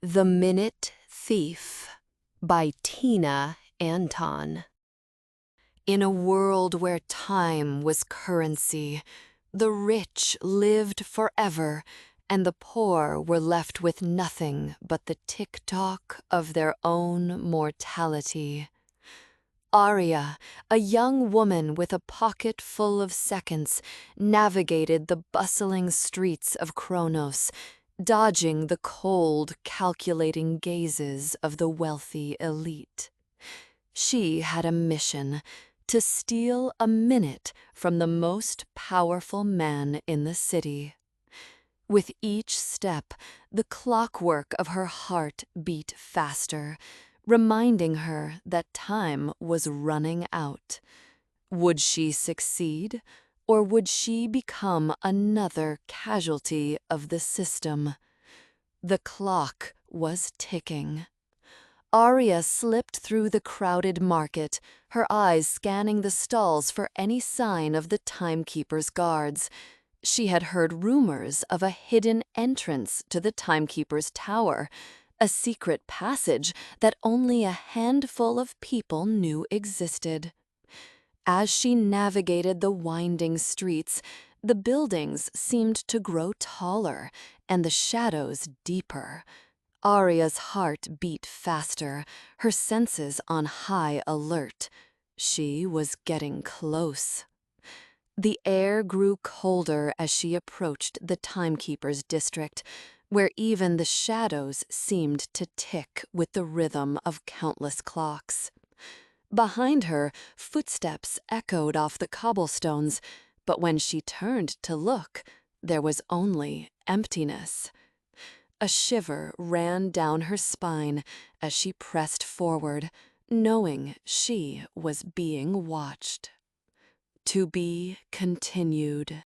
The Minute Thief by Tina Anton. In a world where time was currency, the rich lived forever, and the poor were left with nothing but the tick-tock of their own mortality. Aria, a young woman with a pocket full of seconds, navigated the bustling streets of Chronos, dodging the cold, calculating gazes of the wealthy elite. She had a mission: to steal a minute from the most powerful man in the city. With each step, the clockwork of her heart beat faster, reminding her that time was running out. Would she succeed, or would she become another casualty of the system? The clock was ticking. Aria slipped through the crowded market, her eyes scanning the stalls for any sign of the Timekeeper's guards. She had heard rumors of a hidden entrance to the Timekeeper's tower, a secret passage that only a handful of people knew existed. As she navigated the winding streets, the buildings seemed to grow taller and the shadows deeper. Aria's heart beat faster, her senses on high alert. She was getting close. The air grew colder as she approached the Timekeeper's district, where even the shadows seemed to tick with the rhythm of countless clocks. Behind her, footsteps echoed off the cobblestones, but when she turned to look, there was only emptiness. A shiver ran down her spine as she pressed forward, knowing she was being watched. To be continued.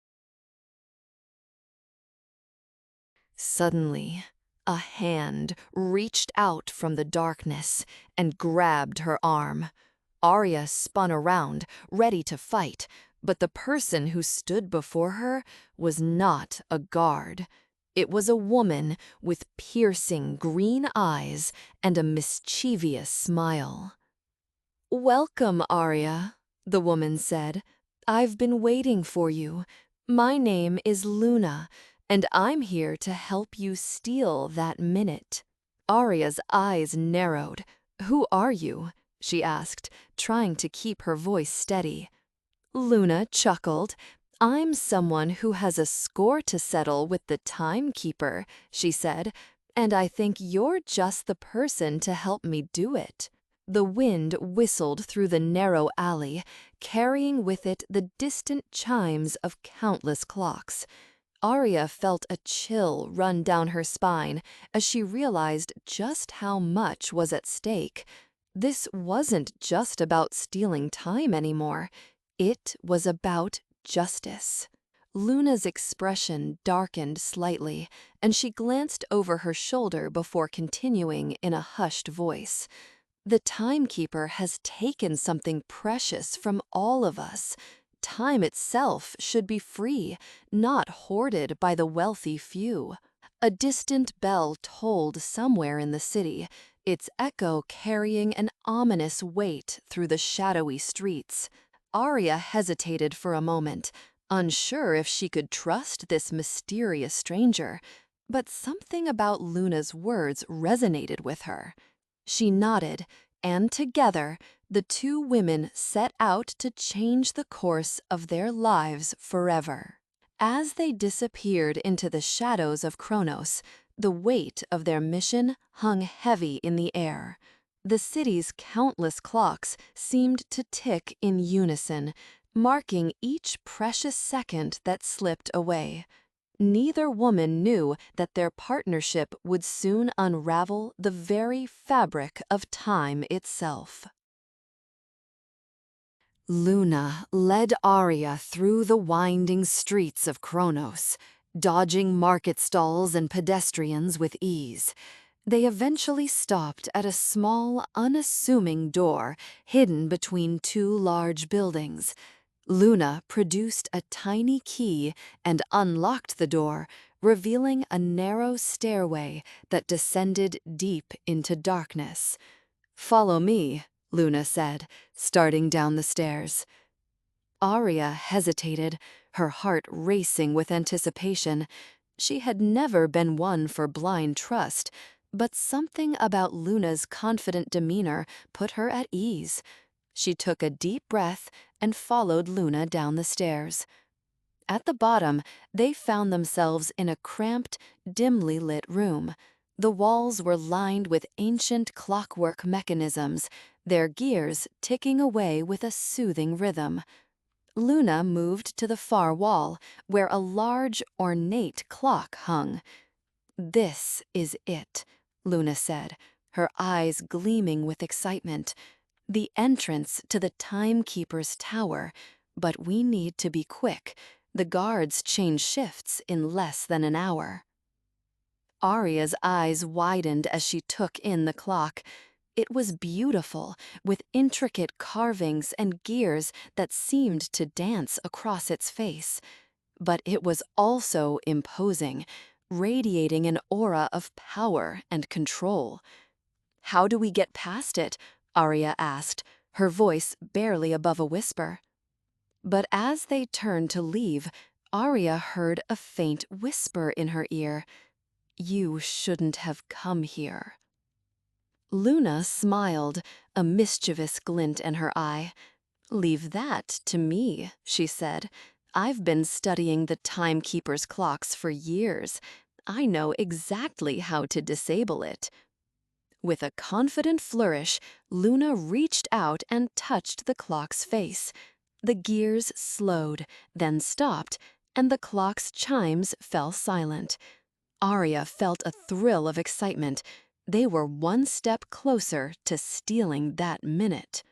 Suddenly, a hand reached out from the darkness and grabbed her arm. Aria spun around, ready to fight, but the person who stood before her was not a guard. It was a woman with piercing green eyes and a mischievous smile. "Welcome, Aria," the woman said. "I've been waiting for you. My name is Luna, and I'm here to help you steal that minute." Aria's eyes narrowed. "Who are you?" she asked, trying to keep her voice steady. Luna chuckled. "I'm someone who has a score to settle with the Timekeeper," she said, "and I think you're just the person to help me do it." The wind whistled through the narrow alley, carrying with it the distant chimes of countless clocks. Aria felt a chill run down her spine as she realized just how much was at stake. This wasn't just about stealing time anymore. It was about justice. Luna's expression darkened slightly, and she glanced over her shoulder before continuing in a hushed voice. "The Timekeeper has taken something precious from all of us. Time itself should be free, not hoarded by the wealthy few." A distant bell tolled somewhere in the city, its echo carrying an ominous weight through the shadowy streets. Aria hesitated for a moment, unsure if she could trust this mysterious stranger, but something about Luna's words resonated with her. She nodded, and together, the two women set out to change the course of their lives forever. As they disappeared into the shadows of Chronos, the weight of their mission hung heavy in the air. The city's countless clocks seemed to tick in unison, marking each precious second that slipped away. Neither woman knew that their partnership would soon unravel the very fabric of time itself. Luna led Aria through the winding streets of Chronos, dodging market stalls and pedestrians with ease. They eventually stopped at a small, unassuming door hidden between two large buildings. Luna produced a tiny key and unlocked the door, revealing a narrow stairway that descended deep into darkness. "Follow me," Luna said, starting down the stairs. Aria hesitated, her heart racing with anticipation. She had never been one for blind trust, but something about Luna's confident demeanor put her at ease. She took a deep breath and followed Luna down the stairs. At the bottom, they found themselves in a cramped, dimly lit room. The walls were lined with ancient clockwork mechanisms, their gears ticking away with a soothing rhythm. Luna moved to the far wall, where a large, ornate clock hung. "This is it," Luna said, her eyes gleaming with excitement. "The entrance to the Timekeeper's tower, but we need to be quick. The guards change shifts in less than an hour." Aria's eyes widened as she took in the clock. It was beautiful, with intricate carvings and gears that seemed to dance across its face. But it was also imposing, radiating an aura of power and control. "How do we get past it?" Aria asked, her voice barely above a whisper. But as they turned to leave, Aria heard a faint whisper in her ear. "You shouldn't have come here." Luna smiled, a mischievous glint in her eye. "Leave that to me," she said. "I've been studying the Timekeeper's clocks for years. I know exactly how to disable it." With a confident flourish, Luna reached out and touched the clock's face. The gears slowed, then stopped, and the clock's chimes fell silent. Aria felt a thrill of excitement. They were one step closer to stealing that minute.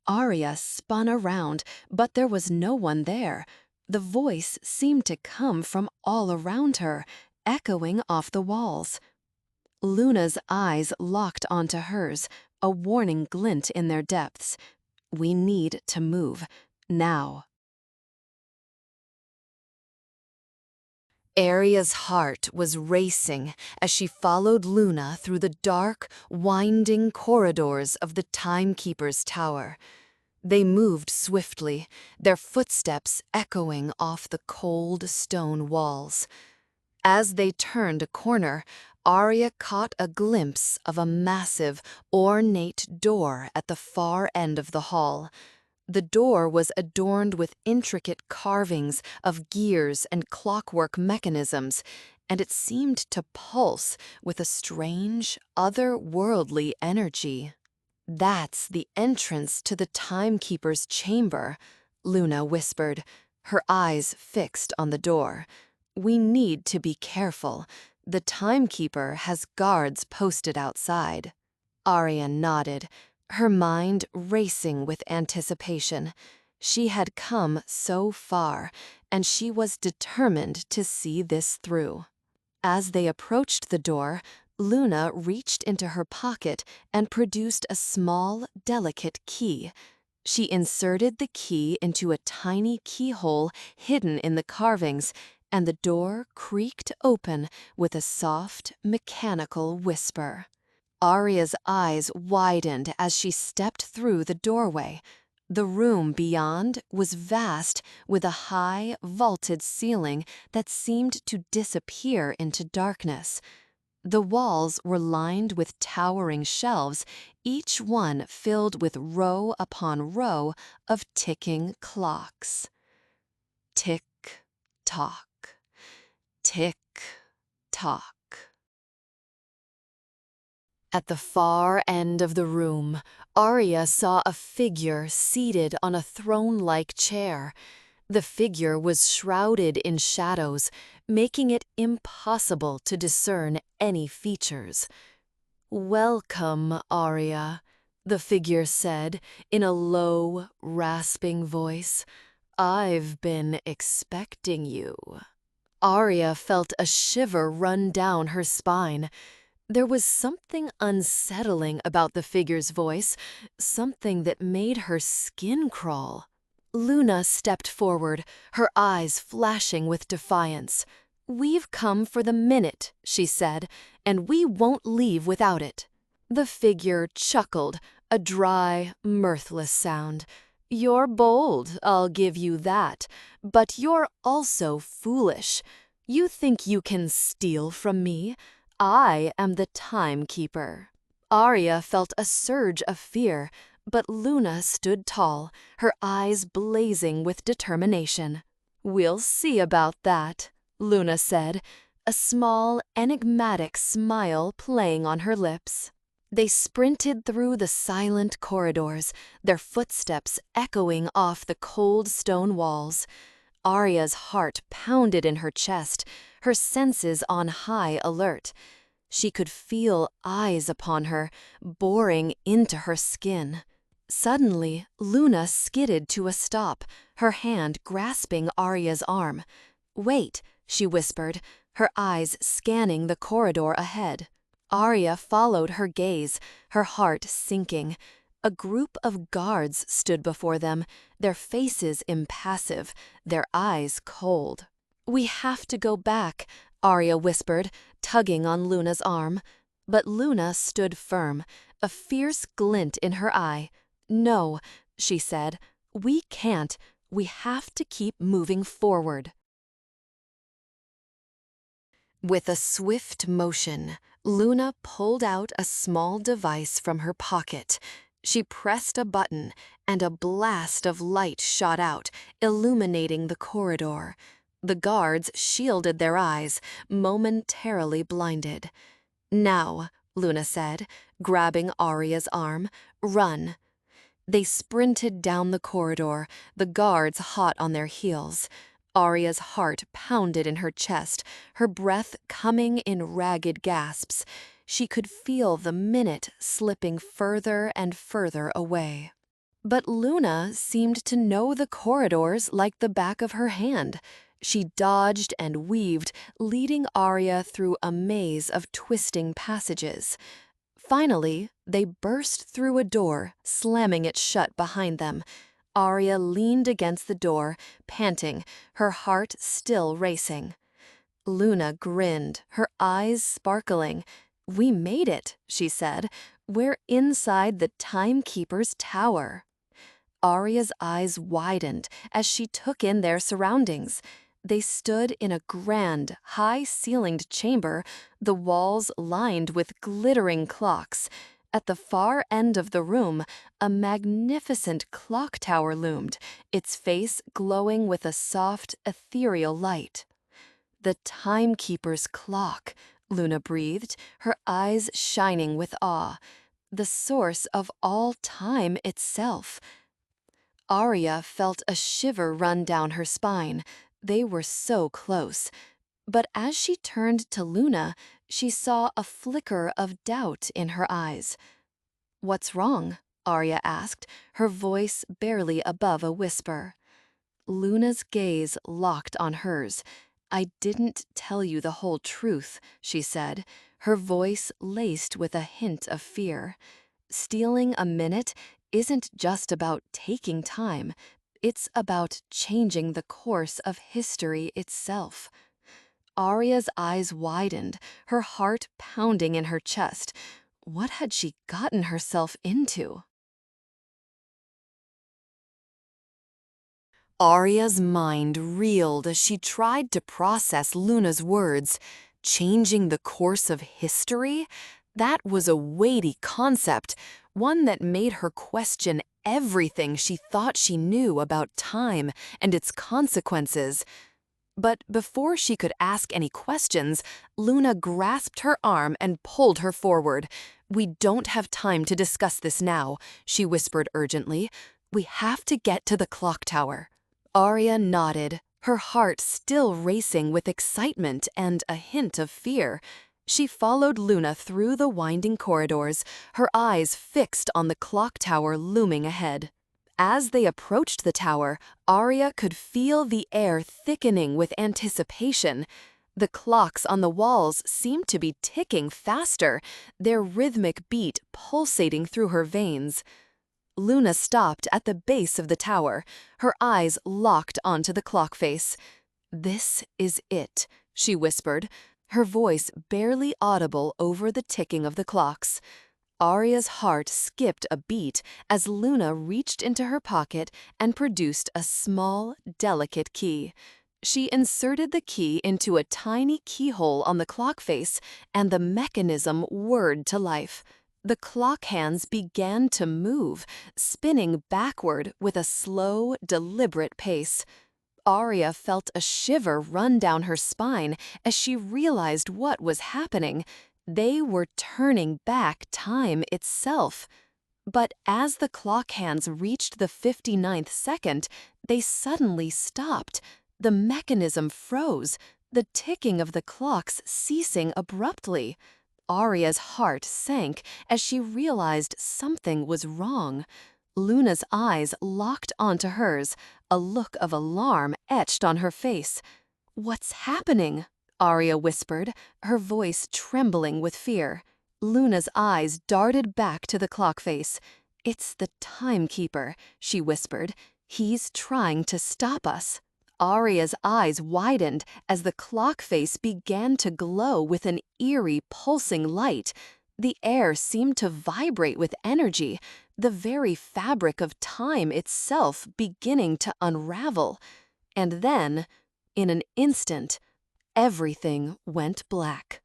Aria spun around, but there was no one there. The voice seemed to come from all around her, echoing off the walls. Luna's eyes locked onto hers, a warning glint in their depths. "We need to move, now." Aria's heart was racing as she followed Luna through the dark, winding corridors of the Timekeeper's tower. They moved swiftly, their footsteps echoing off the cold stone walls. As they turned a corner, Aria caught a glimpse of a massive, ornate door at the far end of the hall. The door was adorned with intricate carvings of gears and clockwork mechanisms, and it seemed to pulse with a strange, otherworldly energy. "That's the entrance to the Timekeeper's chamber," Luna whispered, her eyes fixed on the door. "We need to be careful. The Timekeeper has guards posted outside." Aria nodded, her mind racing with anticipation. She had come so far, and she was determined to see this through. As they approached the door, Luna reached into her pocket and produced a small, delicate key. She inserted the key into a tiny keyhole hidden in the carvings, and the door creaked open with a soft, mechanical whisper. Aria's eyes widened as she stepped through the doorway. The room beyond was vast, with a high, vaulted ceiling that seemed to disappear into darkness. The walls were lined with towering shelves, each one filled with row upon row of ticking clocks. Tick-tock, tick-tock. At the far end of the room, Aria saw a figure seated on a throne-like chair. The figure was shrouded in shadows, making it impossible to discern any features. "Welcome, Aria," the figure said in a low, rasping voice. "I've been expecting you." Aria felt a shiver run down her spine. There was something unsettling about the figure's voice, something that made her skin crawl. Luna stepped forward, her eyes flashing with defiance. "We've come for the minute," she said, "and we won't leave without it." The figure chuckled, a dry, mirthless sound. "You're bold, I'll give you that, but you're also foolish. You think you can steal from me? I am the Timekeeper." Aria felt a surge of fear, but Luna stood tall, her eyes blazing with determination. "We'll see about that," Luna said, a small, enigmatic smile playing on her lips. They sprinted through the silent corridors, their footsteps echoing off the cold stone walls. Aria's heart pounded in her chest, her senses on high alert. She could feel eyes upon her, boring into her skin. Suddenly, Luna skidded to a stop, her hand grasping Aria's arm. "Wait," she whispered, her eyes scanning the corridor ahead. Aria followed her gaze, her heart sinking. A group of guards stood before them, their faces impassive, their eyes cold. "We have to go back," Aria whispered, tugging on Luna's arm. But Luna stood firm, a fierce glint in her eye. "No," she said, "we can't. We have to keep moving forward." With a swift motion, Luna pulled out a small device from her pocket. She pressed a button, and a blast of light shot out, illuminating the corridor. The guards shielded their eyes, momentarily blinded. "Now," Luna said, grabbing Aria's arm, "run." They sprinted down the corridor, the guards hot on their heels. Aria's heart pounded in her chest, her breath coming in ragged gasps. She could feel the minute slipping further and further away. But Luna seemed to know the corridors like the back of her hand. She dodged and weaved, leading Aria through a maze of twisting passages. Finally, they burst through a door, slamming it shut behind them. Aria leaned against the door, panting, her heart still racing. Luna grinned, her eyes sparkling. "We made it," she said. "We're inside the Timekeeper's tower." Aria's eyes widened as she took in their surroundings. They stood in a grand, high-ceilinged chamber, the walls lined with glittering clocks. At the far end of the room, a magnificent clock tower loomed, its face glowing with a soft, ethereal light. "The Timekeeper's clock," Luna breathed, her eyes shining with awe. "The source of all time itself." Aria felt a shiver run down her spine. They were so close. But as she turned to Luna, she saw a flicker of doubt in her eyes. "What's wrong?" Aria asked, her voice barely above a whisper. Luna's gaze locked on hers. "I didn't tell you the whole truth," she said, her voice laced with a hint of fear. "Stealing a minute isn't just about taking time. It's about changing the course of history itself." Aria's eyes widened, her heart pounding in her chest. What had she gotten herself into? Aria's mind reeled as she tried to process Luna's words. Changing the course of history? That was a weighty concept, one that made her question everything she thought she knew about time and its consequences. But before she could ask any questions, Luna grasped her arm and pulled her forward. "We don't have time to discuss this now," she whispered urgently. "We have to get to the clock tower." Aria nodded, her heart still racing with excitement and a hint of fear. She followed Luna through the winding corridors, her eyes fixed on the clock tower looming ahead. As they approached the tower, Aria could feel the air thickening with anticipation. The clocks on the walls seemed to be ticking faster, their rhythmic beat pulsating through her veins. Luna stopped at the base of the tower, her eyes locked onto the clock face. "This is it," she whispered, her voice barely audible over the ticking of the clocks. Aria's heart skipped a beat as Luna reached into her pocket and produced a small, delicate key. She inserted the key into a tiny keyhole on the clock face, and the mechanism whirred to life. The clock hands began to move, spinning backward with a slow, deliberate pace. Aria felt a shiver run down her spine as she realized what was happening. They were turning back time itself. But as the clock hands reached the 59th second, they suddenly stopped. The mechanism froze, the ticking of the clocks ceasing abruptly. Aria's heart sank as she realized something was wrong. Luna's eyes locked onto hers, a look of alarm etched on her face. "What's happening?" Aria whispered, her voice trembling with fear. Luna's eyes darted back to the clock face. "It's the Timekeeper," she whispered. "He's trying to stop us." Aria's eyes widened as the clock face began to glow with an eerie, pulsing light. The air seemed to vibrate with energy, the very fabric of time itself beginning to unravel. And then, in an instant, everything went black.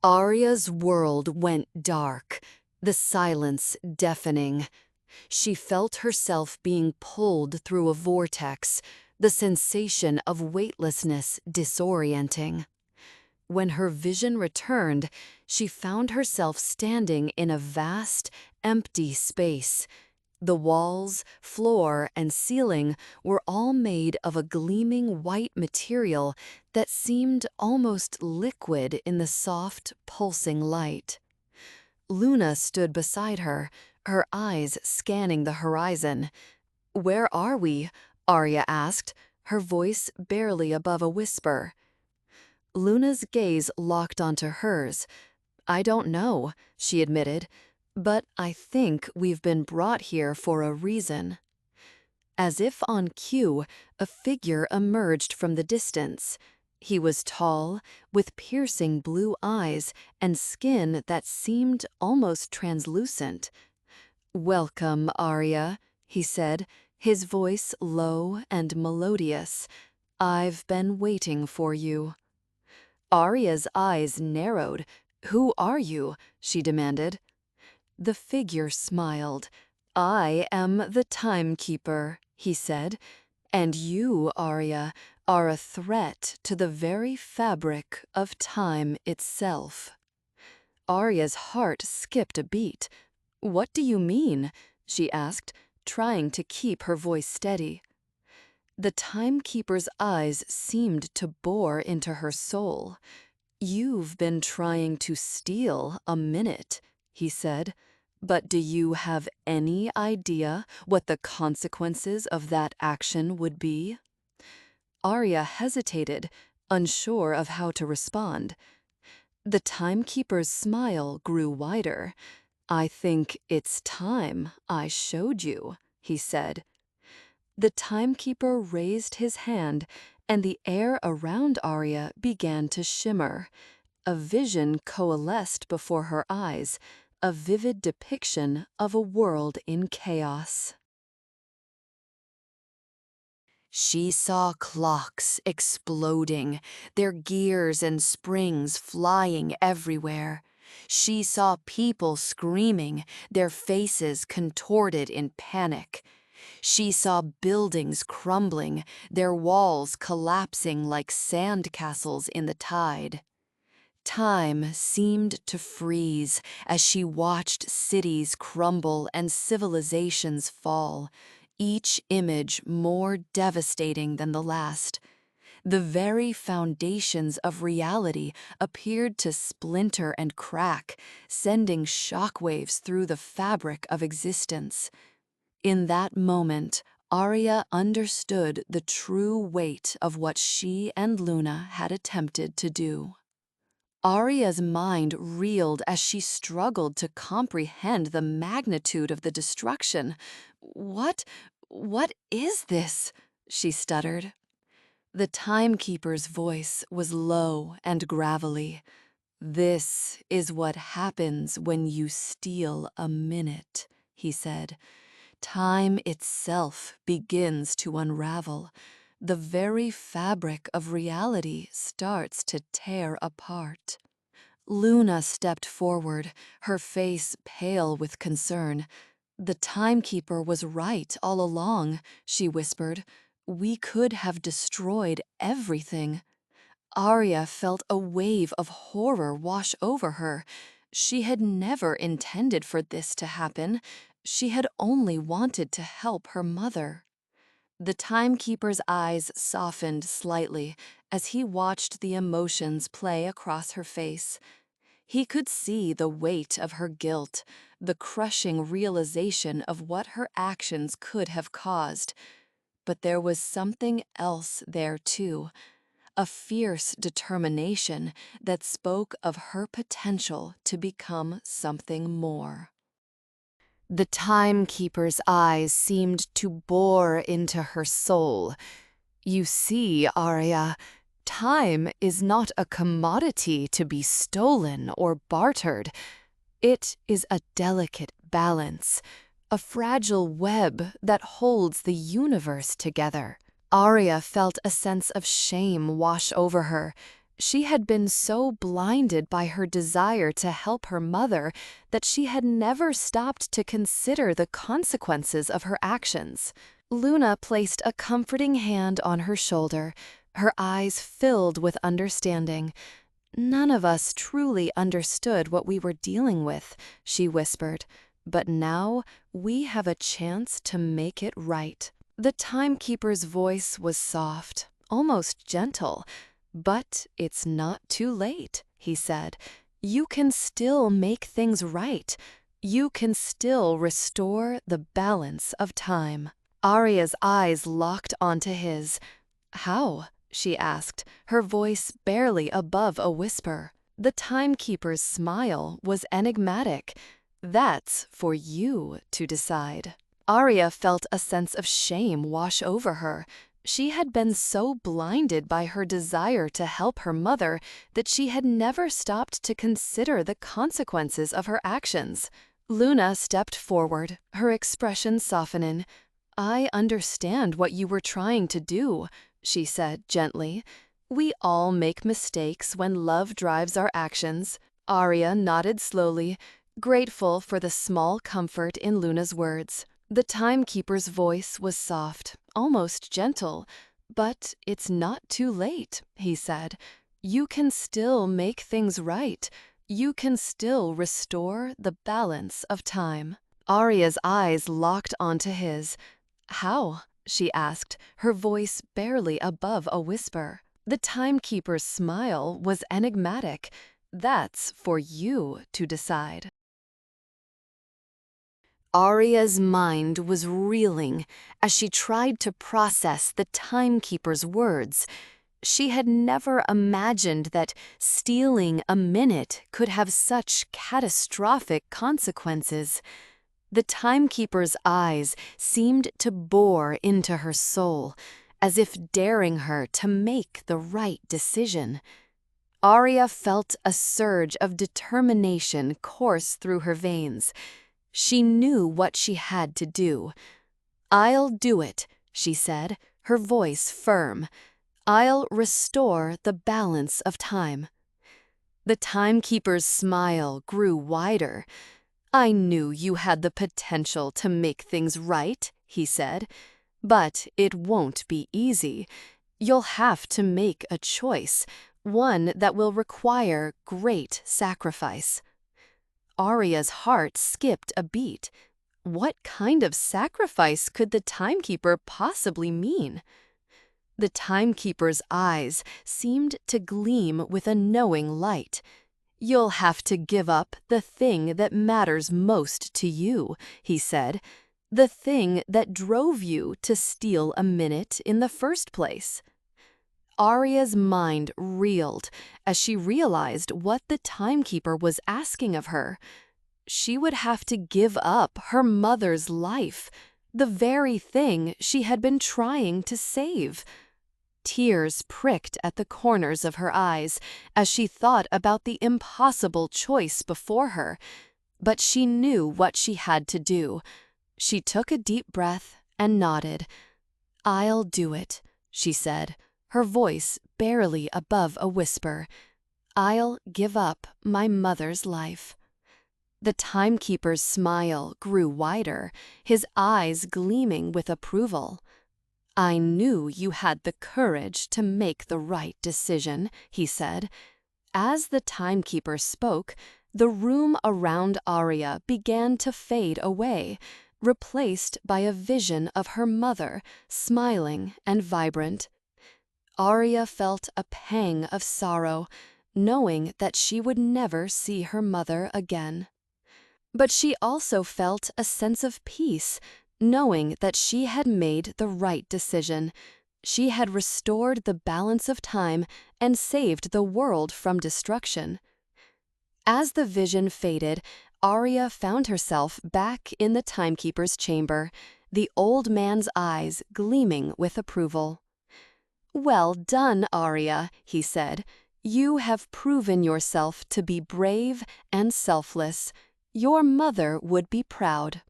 Aria's world went dark, the silence deafening. She felt herself being pulled through a vortex, the sensation of weightlessness disorienting. When her vision returned, she found herself standing in a vast, empty space. The walls, floor, and ceiling were all made of a gleaming white material that seemed almost liquid in the soft, pulsing light. Luna stood beside her, her eyes scanning the horizon. "Where are we?" Aria asked, her voice barely above a whisper. Luna's gaze locked onto hers. "I don't know," she admitted, "but I think we've been brought here for a reason." As if on cue, a figure emerged from the distance. He was tall, with piercing blue eyes and skin that seemed almost translucent. "Welcome, Aria," he said, his voice low and melodious. "I've been waiting for you." Aria's eyes narrowed. "Who are you?" she demanded. The figure smiled. "I am the Timekeeper," he said, "and you, Aria, are a threat to the very fabric of time itself." Aria's heart skipped a beat. "What do you mean?" she asked, trying to keep her voice steady. The Timekeeper's eyes seemed to bore into her soul. "You've been trying to steal a minute," he said, "but do you have any idea what the consequences of that action would be?" Aria hesitated, unsure of how to respond. The Timekeeper's smile grew wider. "I think it's time I showed you," he said. The Timekeeper raised his hand, and the air around Aria began to shimmer. A vision coalesced before her eyes, a vivid depiction of a world in chaos. She saw clocks exploding, their gears and springs flying everywhere. She saw people screaming, their faces contorted in panic. She saw buildings crumbling, their walls collapsing like sandcastles in the tide. Time seemed to freeze as she watched cities crumble and civilizations fall, each image more devastating than the last. The very foundations of reality appeared to splinter and crack, sending shockwaves through the fabric of existence. In that moment, Aria understood the true weight of what she and Luna had attempted to do. Aria's mind reeled as she struggled to comprehend the magnitude of the destruction. What is this?" she stuttered. The Timekeeper's voice was low and gravelly. "This is what happens when you steal a minute," he said. "Time itself begins to unravel. The very fabric of reality starts to tear apart." Luna stepped forward, her face pale with concern. "The Timekeeper was right all along," she whispered. "We could have destroyed everything." Aria felt a wave of horror wash over her. She had never intended for this to happen. She had only wanted to help her mother. The Timekeeper's eyes softened slightly as he watched the emotions play across her face. He could see the weight of her guilt, the crushing realization of what her actions could have caused. But there was something else there too, a fierce determination that spoke of her potential to become something more. The Timekeeper's eyes seemed to bore into her soul. "You see, Aria, time is not a commodity to be stolen or bartered. It is a delicate balance, a fragile web that holds the universe together." Aria felt a sense of shame wash over her. She had been so blinded by her desire to help her mother that she had never stopped to consider the consequences of her actions. Luna placed a comforting hand on her shoulder, her eyes filled with understanding. "None of us truly understood what we were dealing with," she whispered. "But now we have a chance to make it right." The Timekeeper's voice was soft, almost gentle. "But it's not too late," he said. "You can still make things right. You can still restore the balance of time." Aria's eyes locked onto his. "How?" she asked, her voice barely above a whisper. The Timekeeper's smile was enigmatic. "That's for you to decide." Aria felt a sense of shame wash over her. She had been so blinded by her desire to help her mother that she had never stopped to consider the consequences of her actions. Luna stepped forward, her expression softening. "I understand what you were trying to do," she said gently. "We all make mistakes when love drives our actions." Aria nodded slowly, grateful for the small comfort in Luna's words. The Timekeeper's voice was soft, almost gentle. "But it's not too late," he said. "You can still make things right. You can still restore the balance of time." Aria's eyes locked onto his. "How?" she asked, her voice barely above a whisper. The Timekeeper's smile was enigmatic. "That's for you to decide." Aria's mind was reeling as she tried to process the Timekeeper's words. She had never imagined that stealing a minute could have such catastrophic consequences. The Timekeeper's eyes seemed to bore into her soul, as if daring her to make the right decision. Aria felt a surge of determination course through her veins. She knew what she had to do. "I'll do it," she said, her voice firm. "I'll restore the balance of time." The Timekeeper's smile grew wider. "I knew you had the potential to make things right," he said. "But it won't be easy. You'll have to make a choice, one that will require great sacrifice." Aria's heart skipped a beat. What kind of sacrifice could the Timekeeper possibly mean? The Timekeeper's eyes seemed to gleam with a knowing light. "You'll have to give up the thing that matters most to you," he said. "The thing that drove you to steal a minute in the first place." Aria's mind reeled as she realized what the Timekeeper was asking of her. She would have to give up her mother's life, the very thing she had been trying to save. Tears pricked at the corners of her eyes as she thought about the impossible choice before her, but she knew what she had to do. She took a deep breath and nodded. "I'll do it," she said, her voice barely above a whisper. "I'll give up my mother's life." The Timekeeper's smile grew wider, his eyes gleaming with approval. "I knew you had the courage to make the right decision," he said. As the Timekeeper spoke, the room around Aria began to fade away, replaced by a vision of her mother, smiling and vibrant. Aria felt a pang of sorrow, knowing that she would never see her mother again. But she also felt a sense of peace, knowing that she had made the right decision. She had restored the balance of time and saved the world from destruction. As the vision faded, Aria found herself back in the Timekeeper's chamber, the old man's eyes gleaming with approval. "Well done, Aria," he said. "You have proven yourself to be brave and selfless. Your mother would be proud."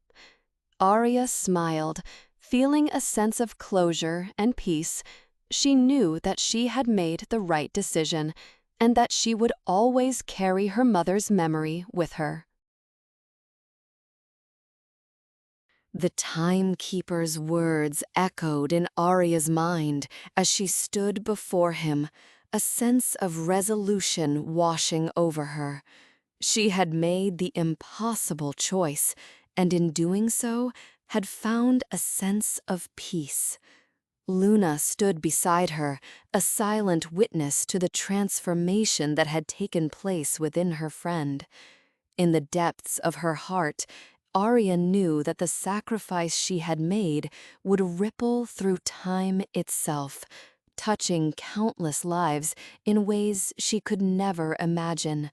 Aria smiled, feeling a sense of closure and peace. She knew that she had made the right decision, and that she would always carry her mother's memory with her. The Timekeeper's words echoed in Aria's mind as she stood before him, a sense of resolution washing over her. She had made the impossible choice, and in doing so, had found a sense of peace. Luna stood beside her, a silent witness to the transformation that had taken place within her friend. In the depths of her heart, Aria knew that the sacrifice she had made would ripple through time itself, touching countless lives in ways she could never imagine.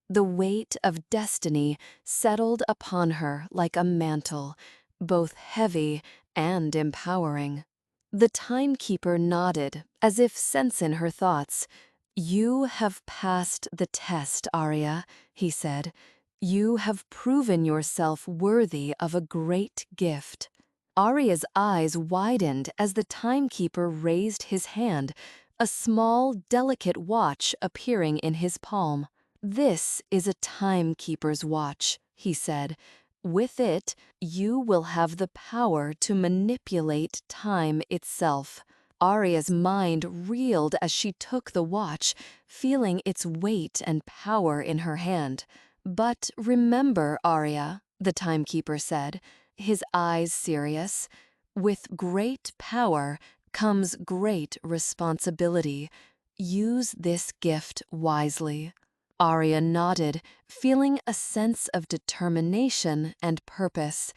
The weight of destiny settled upon her like a mantle, both heavy and empowering. The Timekeeper nodded, as if sensing her thoughts. "You have passed the test, Aria," he said. "You have proven yourself worthy of a great gift." Aria's eyes widened as the Timekeeper raised his hand, a small, delicate watch appearing in his palm. "This is a Timekeeper's watch," he said. "With it, you will have the power to manipulate time itself." Aria's mind reeled as she took the watch, feeling its weight and power in her hand. "But remember, Aria," the Timekeeper said, his eyes serious, "with great power comes great responsibility. Use this gift wisely." Aria nodded, feeling a sense of determination and purpose.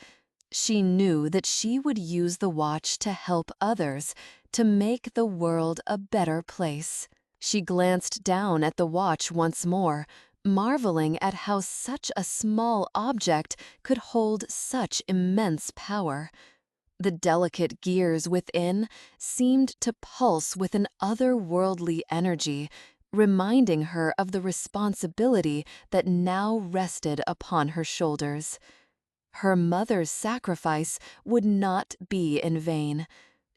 She knew that she would use the watch to help others, to make the world a better place. She glanced down at the watch once more, marveling at how such a small object could hold such immense power. The delicate gears within seemed to pulse with an otherworldly energy, reminding her of the responsibility that now rested upon her shoulders. Her mother's sacrifice would not be in vain.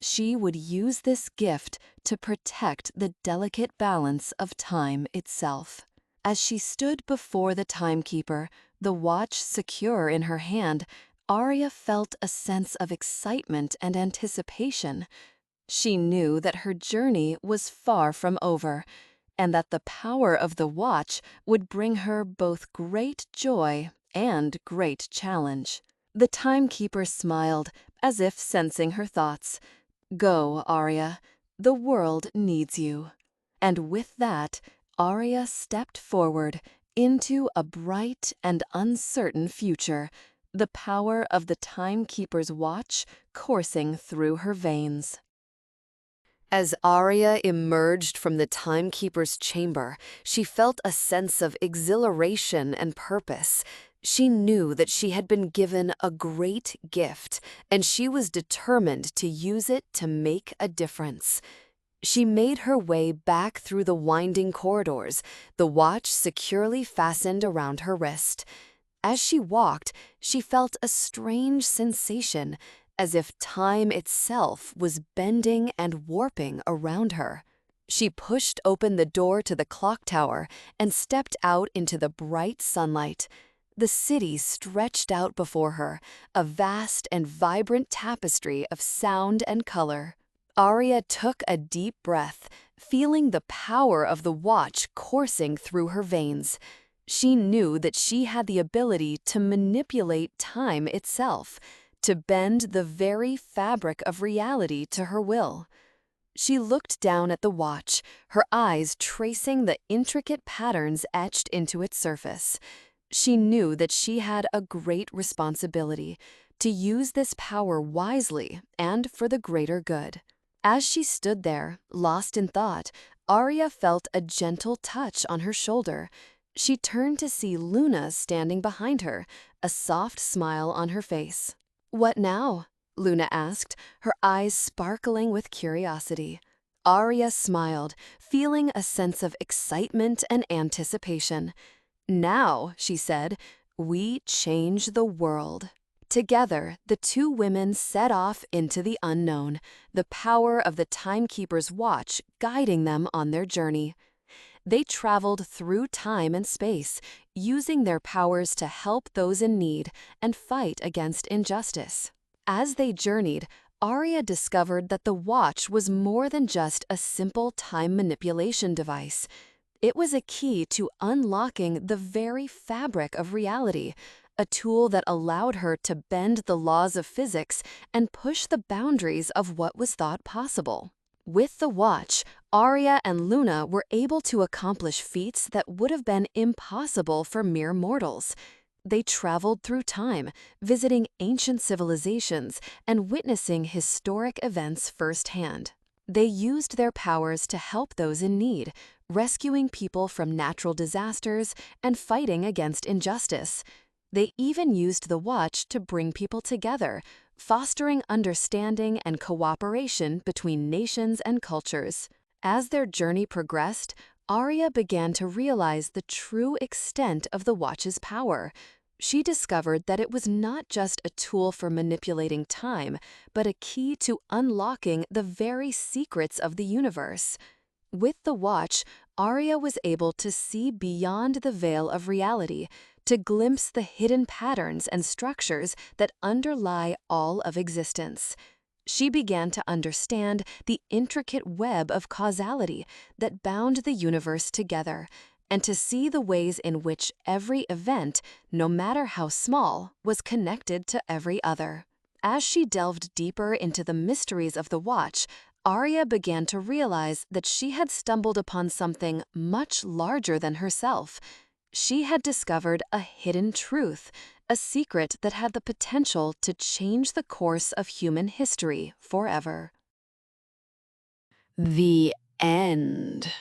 She would use this gift to protect the delicate balance of time itself. As she stood before the Timekeeper, the watch secure in her hand, Aria felt a sense of excitement and anticipation. She knew that her journey was far from over, and that the power of the watch would bring her both great joy and great challenge. The Timekeeper smiled, as if sensing her thoughts. "Go, Aria. The world needs you." And with that, Aria stepped forward into a bright and uncertain future, the power of the Timekeeper's watch coursing through her veins. As Aria emerged from the Timekeeper's chamber, she felt a sense of exhilaration and purpose. She knew that she had been given a great gift, and she was determined to use it to make a difference. She made her way back through the winding corridors, the watch securely fastened around her wrist. As she walked, she felt a strange sensation, as if time itself was bending and warping around her. She pushed open the door to the clock tower and stepped out into the bright sunlight. The city stretched out before her, a vast and vibrant tapestry of sound and color. Aria took a deep breath, feeling the power of the watch coursing through her veins. She knew that she had the ability to manipulate time itself, to bend the very fabric of reality to her will. She looked down at the watch, her eyes tracing the intricate patterns etched into its surface. She knew that she had a great responsibility to use this power wisely and for the greater good. As she stood there, lost in thought, Aria felt a gentle touch on her shoulder. She turned to see Luna standing behind her, a soft smile on her face. "What now?" Luna asked, her eyes sparkling with curiosity. Aria smiled, feeling a sense of excitement and anticipation. "Now," she said, "we change the world." Together, the two women set off into the unknown, the power of the Timekeeper's watch guiding them on their journey. They traveled through time and space, using their powers to help those in need and fight against injustice. As they journeyed, Aria discovered that the watch was more than just a simple time manipulation device. It was a key to unlocking the very fabric of reality, a tool that allowed her to bend the laws of physics and push the boundaries of what was thought possible. With the watch, Aria and Luna were able to accomplish feats that would have been impossible for mere mortals. They traveled through time, visiting ancient civilizations and witnessing historic events firsthand. They used their powers to help those in need, rescuing people from natural disasters and fighting against injustice. They even used the watch to bring people together, fostering understanding and cooperation between nations and cultures. As their journey progressed, Aria began to realize the true extent of the watch's power. She discovered that it was not just a tool for manipulating time, but a key to unlocking the very secrets of the universe. With the watch, Aria was able to see beyond the veil of reality, to glimpse the hidden patterns and structures that underlie all of existence. She began to understand the intricate web of causality that bound the universe together, and to see the ways in which every event, no matter how small, was connected to every other. As she delved deeper into the mysteries of the watch, Aria began to realize that she had stumbled upon something much larger than herself. She had discovered a hidden truth, a secret that had the potential to change the course of human history forever. The end.